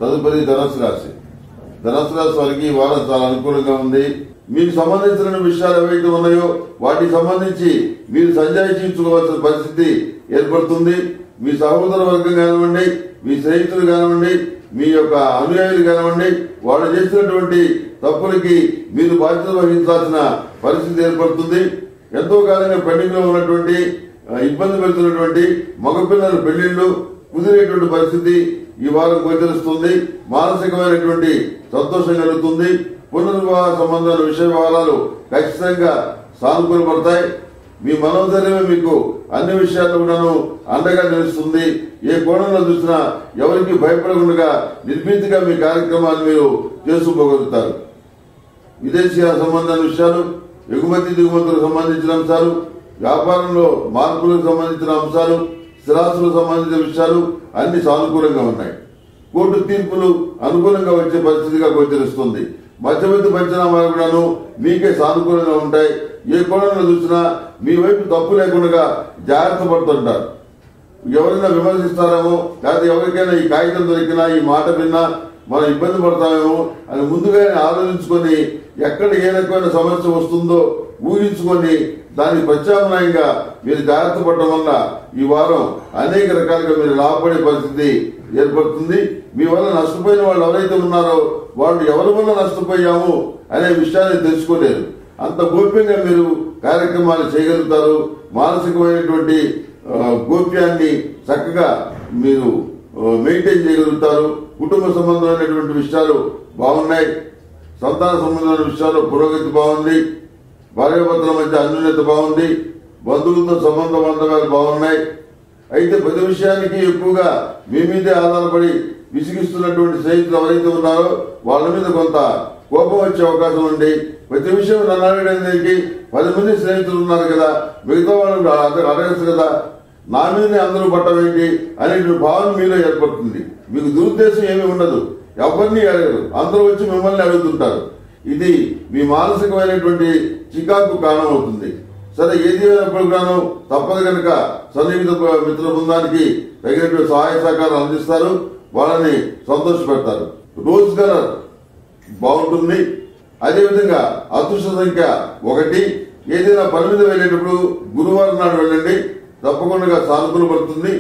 తదుపరి ధనుసు రాశి. ధనుసు రాశి వారికి ఈ వారం చాలా అనుకూలంగా ఉంది. మీకు సంబంధించిన విషయాలు ఏవైతే ఉన్నాయో వాటికి సంబంధించి మీరు సంజాయించుకోవాల్సిన పరిస్థితి ఏర్పడుతుంది. మీ సహోదర వర్గం కానివ్వండి, మీ స్నేహితులు కానివ్వండి, మీ యొక్క అనుయాయులు కానివ్వండి, వాళ్ళు చేసినటువంటి తప్పులకి మీరు బాధ్యత వహించాల్సిన పరిస్థితి ఏర్పడుతుంది. ఎంతో కాలంగా పెండింగ్ లో ఉన్నటువంటి ఇబ్బంది పెడుతున్నటువంటి మగపిల్లల పెళ్లిళ్లు కుదిరేటువంటి పరిస్థితి ఈ వారం గోచరిస్తుంది. మానసికమైనటువంటి సంతోషం కలుగుతుంది. పునర్వివాహ సంబంధాల విషయ వ్యవహారాలు ఖచ్చితంగా సానుకూలపడతాయి. మీ మనోధైర్యమే మీకు అన్ని విషయాల్లో కూడాను అండగా నిలుస్తుంది. ఏ కోణంలో చూసినా ఎవరికి భయపడకుండా నిర్భీతిగా మీ కార్యక్రమాలు మీరు చేసుకోగలుగుతారు. విదేశీయాల సంబంధాల విషయాలు, ఎగుమతి దిగుమతులకు సంబంధించిన అంశాలు, వ్యాపారంలో మార్పులకు సంబంధించిన అంశాలు, స్థిరాస్తులకు సంబంధించిన విషయాలు అన్ని సానుకూలంగా ఉన్నాయి. కోర్టు తీర్పులు అనుకూలంగా వచ్చే పరిస్థితిగా గోచరిస్తుంది. మధ్యవర్తి పంచనామాలు కూడాను మీకే సానుకూలంగా ఉంటాయి. ఏ కోణంలో చూసినా మీ వైపు తప్పు లేకుండా జాగ్రత్త పడుతుంటారు. ఎవరైనా విమర్శిస్తారేమో, లేకపోతే ఎవరికైనా ఈ కాగితం దొరికినా, ఈ మాట విన్నా మనం ఇబ్బంది పడతామేమో అని ముందుగానే ఆలోచించుకొని ఎక్కడ ఏ రకమైన సమస్య వస్తుందో ఊహించుకొని దానికి ప్రత్యామ్నాయంగా మీరు జాగ్రత్త పడటం వల్ల ఈ వారం అనేక రకాలుగా మీరు లాభపడే పరిస్థితి ఏర్పడుతుంది. మీ వల్ల నష్టపోయిన వాళ్ళు ఎవరైతే ఉన్నారో వాళ్ళు ఎవరి వల్ల నష్టపోయాము అనే విషయాన్ని తెలుసుకోలేరు. అంత గోప్యంగా మీరు కార్యక్రమాలు చేయగలుగుతారు. మానసికమైనటువంటి గోప్యాన్ని చక్కగా మీరు మెయింటైన్ చేయగలుగుతారు. కుటుంబ సంబంధమైనటువంటి విషయాలు బాగున్నాయి. సంతాన సంబంధమైన విషయాల్లో పురోగతి బాగుంది. భార్యాభర్తల మధ్య అన్యోన్యత బాగుంది. బంధువులతో సంబంధ బాంధవ్యాలు బాగున్నాయి. అయితే ప్రతి విషయానికి ఎక్కువగా మీ మీదే ఆధారపడి విసిగిస్తున్నటువంటి స్నేహితులు ఎవరైతే ఉన్నారో వాళ్ళ మీద కొంత కోపం వచ్చే అవకాశం ఉంది. ప్రతి విషయం నన్ను అడగడానికి 10 మంది స్నేహితులు ఉన్నారు కదా, మిగతా వాళ్ళు అడగచ్చు కదా, నా మీదనే అందరూ పట్టవేంటి అనేటువంటి భావన మీలో ఏర్పడుతుంది. మీకు దురుద్దేశం ఏమీ ఉండదు. ఎవరిని అడగరు, అందరూ వచ్చి మిమ్మల్ని అడుగుతుంటారు. ఇది మీ మానసికమైనటువంటి చికాకు కారణమవుతుంది. సరే, ఏది అయినప్పుడు తప్పదు కనుక సన్నిహిత మిత్రుల బృందానికి తగినటువంటి సహాయ సహకారం అందిస్తారు. వాళ్ళని సంతోషపెడతారు. రోజ్ కలర్ బాగుంటుంది. అదేవిధంగా అదృష్ట సంఖ్య 1. ఏదైనా పని మీద వెళ్ళేటప్పుడు గురువారం నాడు వెళ్ళండి, తప్పకుండా సానుకూల పడుతుంది.